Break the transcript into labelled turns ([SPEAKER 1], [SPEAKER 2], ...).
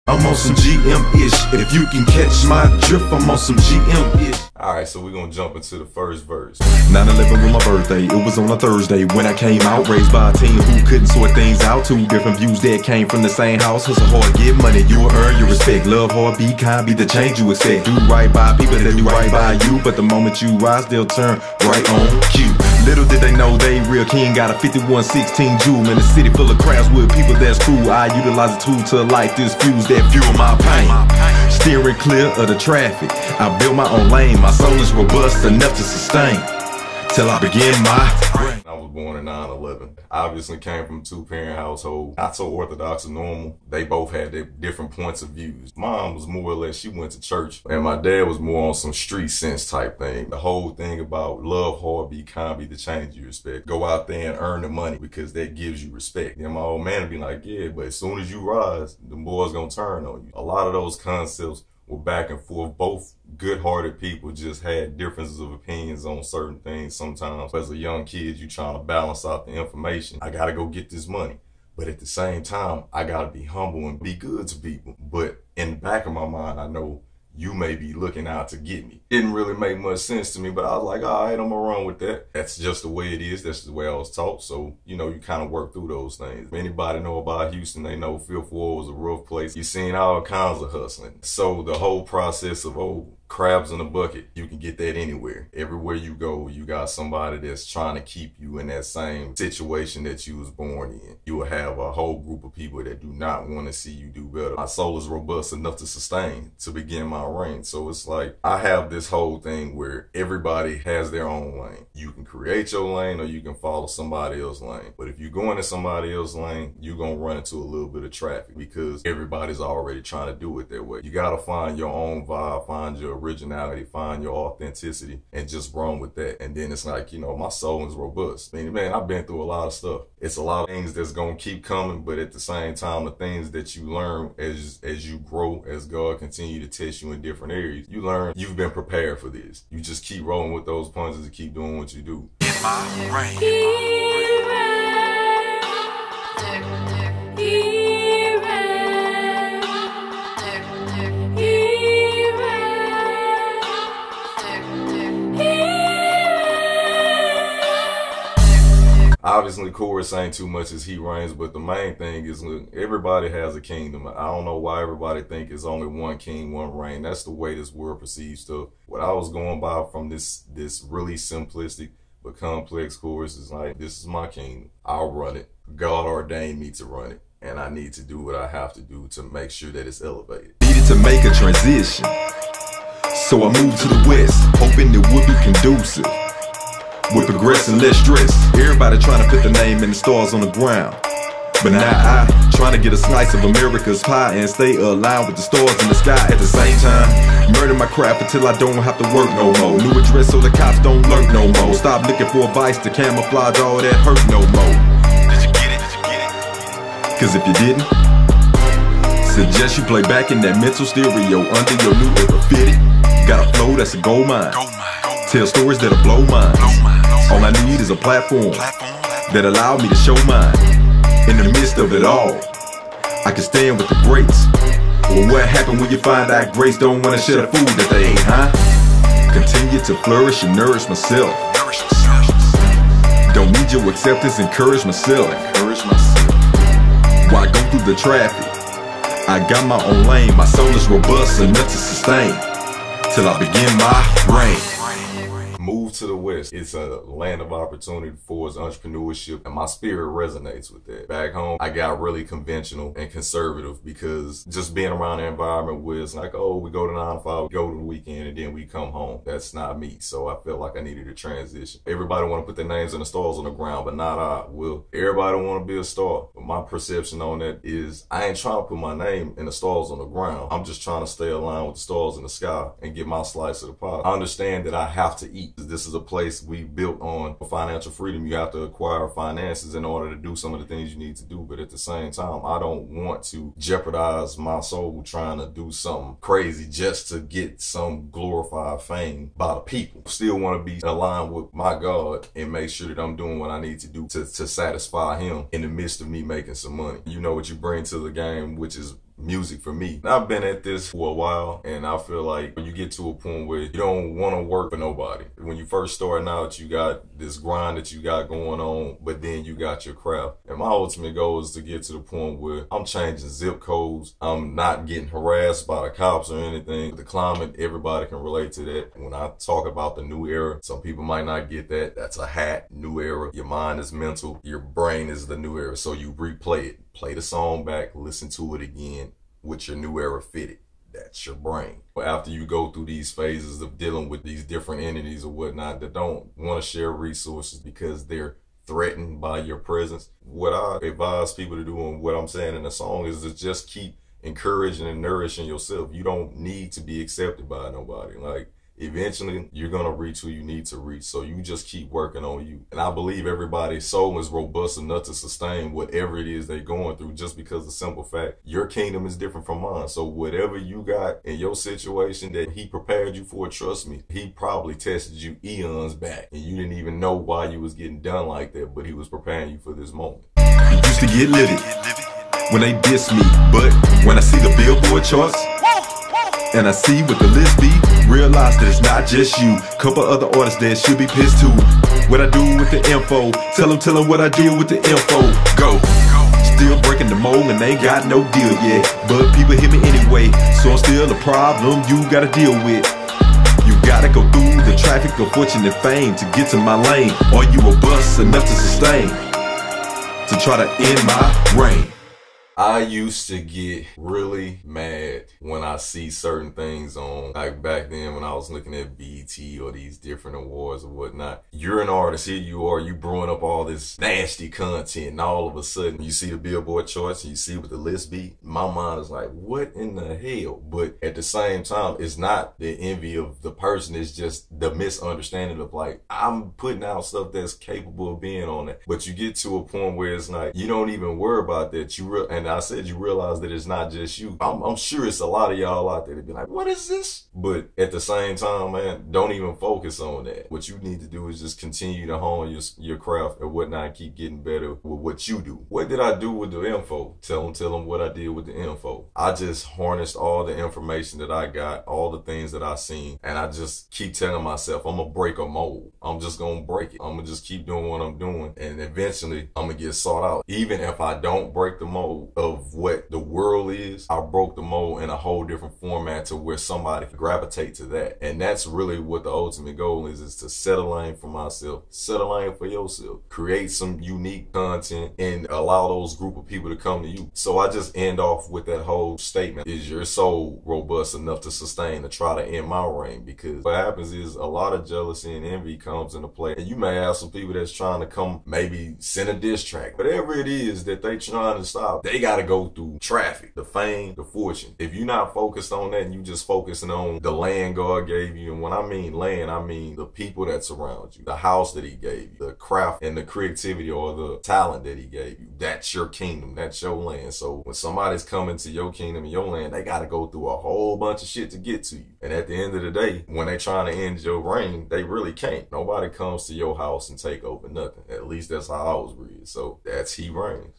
[SPEAKER 1] I'm on some GM-ish. If you can catch my drift, I'm on some GM-ish.
[SPEAKER 2] Alright, so we're gonna jump into the first verse.
[SPEAKER 1] 9/11 was my birthday, it was on a Thursday when I came out, raised by a team who couldn't sort things out. Two different views that came from the same house. Hustle hard, get money, you will earn your respect. Love hard, be kind, be the change you expect. Do right by people that do right by you, but the moment you rise, they'll turn right on cue. Little did they know they real king got a 5116 jewel in a city full of crowds with people that's cool. I utilize a tool to light this fuse that fuel my pain. Steering clear of the traffic, I built my own lane. My soul is robust enough to sustain till I begin my.
[SPEAKER 2] I was born in 9/11. I obviously came from a two-parent household, not so orthodox or normal. They both had their different points of views. Mom was more or less, she went to church, and my dad was more on some street sense type thing. The whole thing about love hard, be kind, be the change you respect. Go out there and earn the money because that gives you respect. And my old man would be like, yeah, but as soon as you rise, the boy's gonna turn on you. A lot of those concepts were back and forth. Both good-hearted people just had differences of opinions on certain things sometimes. As a young kid, you trying to balance out the information. I gotta go get this money. But at the same time, I gotta be humble and be good to people. But in the back of my mind, I know you may be looking out to get me. Didn't really make much sense to me, but I was like, all right, I'm gonna run with that. That's just the way it is. That's the way I was taught. So, you know, you kind of work through those things. If anybody know about Houston, they know Fifth Ward was a rough place. You seen all kinds of hustling. So the whole process of, crabs in a bucket, you can get that anywhere. Everywhere you go, you got somebody that's trying to keep you in that same situation that you was born in. You will have a whole group of people that do not want to see you do better. My soul is robust enough to sustain, to begin my reign. So it's like, I have this whole thing where everybody has their own lane. You can create your lane or you can follow somebody else's lane. But if you go into somebody else's lane, you're going to run into a little bit of traffic because everybody's already trying to do it that way. You got to find your own vibe, find your originality, find your authenticity, and just run with that. And then it's like, you know, my soul is robust. I mean, man, I've been through a lot of stuff. It's a lot of things that's gonna keep coming, but at the same time, the things that you learn as you grow, as God continue to test you in different areas, you learn you've been prepared for this. You just keep rolling with those punches and keep doing what you do.
[SPEAKER 1] In my reign.
[SPEAKER 2] Obviously, chorus ain't too much as he reigns, but the main thing is, look, everybody has a kingdom. I don't know why everybody think it's only one king, one reign. That's the way this world perceives stuff. What I was going by from this really simplistic but complex chorus is like, this is my kingdom. I'll run it. God ordained me to run it, and I need to do what I have to do to make sure that it's elevated.
[SPEAKER 1] Needed to make a transition, so I moved to the west, hoping it would be conducive with progressing less stress. Everybody trying to put the name and the stars on the ground, but now I trying to get a slice of America's pie and stay aligned with the stars in the sky. At the same time, murder my craft until I don't have to work no more. New address so the cops don't lurk no more. Stop looking for advice to camouflage all that hurt no more. Did you get it? Did you get it? Cause if you didn't, suggest you play back in that mental stereo under your new ever fitted. Got a flow that's a gold mine. Tell stories that'll blow minds. All I need is a platform that allow me to show mine. In the midst of it all, I can stand with the greats. Well, what happened when you find out grace don't want to share the food that they ain't, huh? Continue to flourish and nourish myself. Don't need your acceptance, encourage myself. Why go through the traffic? I got my own lane. My soul is robust enough to sustain till I begin my reign.
[SPEAKER 2] Move to the West. It's a land of opportunity for its entrepreneurship, and my spirit resonates with that. Back home, I got really conventional and conservative because just being around an environment where it's like, oh, we go to 9 to 5, we go to the weekend, and then we come home. That's not me. So I felt like I needed a transition. Everybody want to put their names and the stars on the ground, but not I. Well, everybody want to be a star. But my perception on that is I ain't trying to put my name and the stars on the ground. I'm just trying to stay aligned with the stars in the sky and get my slice of the pie. I understand that I have to eat. This is a place we built on financial freedom. You have to acquire finances in order to do some of the things you need to do. But at the same time, I don't want to jeopardize my soul trying to do something crazy just to get some glorified fame by the people. Still want to be aligned with my God and make sure that I'm doing what I need to do to satisfy him in the midst of me making some money. You know what you bring to the game, which is music for me. And I've been at this for a while, and I feel like when you get to a point where you don't want to work for nobody. When you first starting out, you got this grind that you got going on, but then you got your craft. And my ultimate goal is to get to the point where I'm changing zip codes. I'm not getting harassed by the cops or anything. The climate, everybody can relate to that. When I talk about the new era, some people might not get that. That's a hat, new era. Your mind is mental. Your brain is the new era. So you replay it. Play the song back, listen to it again with your new era fitted. That's your brain. But after you go through these phases of dealing with these different entities or whatnot that don't want to share resources because they're threatened by your presence, what I advise people to do and what I'm saying in the song is to just keep encouraging and nourishing yourself. You don't need to be accepted by nobody. Like, eventually you're gonna reach who you need to reach, so you just keep working on you. And I believe everybody's soul is robust enough to sustain whatever it is they're going through, just because the simple fact your kingdom is different from mine. So whatever you got in your situation that he prepared you for, trust me, he probably tested you eons back and you didn't even know why you was getting done like that, but he was preparing you for this moment.
[SPEAKER 1] Used to get livid when they diss me, but when I see the Billboard charts and I see what the list be, realize that it's not just you. Couple other artists that should be pissed too. What I do with the info, tell them what I did with the info. Go. Still breaking the mold and ain't got no deal yet, but people hit me anyway, so I'm still a problem you gotta deal with. You gotta go through the traffic of fortune and fame to get to my lane. Are you a bust enough to sustain, to try to end my reign?
[SPEAKER 2] I used to get really mad when I see certain things on, like back then when I was looking at BET or these different awards or whatnot. You're an artist, here you are, you brewing up all this nasty content, and all of a sudden you see the Billboard charts and you see what the list be. My mind is like, what in the hell? But at the same time, it's not the envy of the person, it's just the misunderstanding of like, I'm putting out stuff that's capable of being on it. But you get to a point where it's like, you don't even worry about that. And I said you realize that it's not just you. I'm sure it's a lot of y'all out there that be like, what is this? But at the same time, man, don't even focus on that. What you need to do is just continue to hone your craft and whatnot, and keep getting better with what you do. What did I do with the info? Tell them what I did with the info. I just harnessed all the information that I got, all the things that I seen, and I just keep telling myself, I'm gonna break a mold. I'm just gonna break it. I'm gonna just keep doing what I'm doing, and eventually I'm gonna get sought out. Even if I don't break the mold of what the world is, I broke the mold in a whole different format to where somebody can gravitate to that. And that's really what the ultimate goal is to set a lane for myself, set a lane for yourself, create some unique content and allow those group of people to come to you. So I just end off with that whole statement. Is your soul robust enough to sustain, to try to end my reign? Because what happens is a lot of jealousy and envy comes into play. And you may have some people that's trying to come, maybe send a diss track. Whatever it is that they trying to stop, they got to go through traffic, the fame, the fortune. If you're not focused on that and you just focusing on the land God gave you, and when I mean land, I mean the people that surround you, the house that he gave you, the craft and the creativity or the talent that he gave you, that's your kingdom, that's your land. So when somebody's coming to your kingdom and your land, they got to go through a whole bunch of shit to get to you. And at the end of the day, when they trying to end your reign, they really can't. Nobody comes to your house and take over nothing. At least that's how I was raised. So that's he reigns.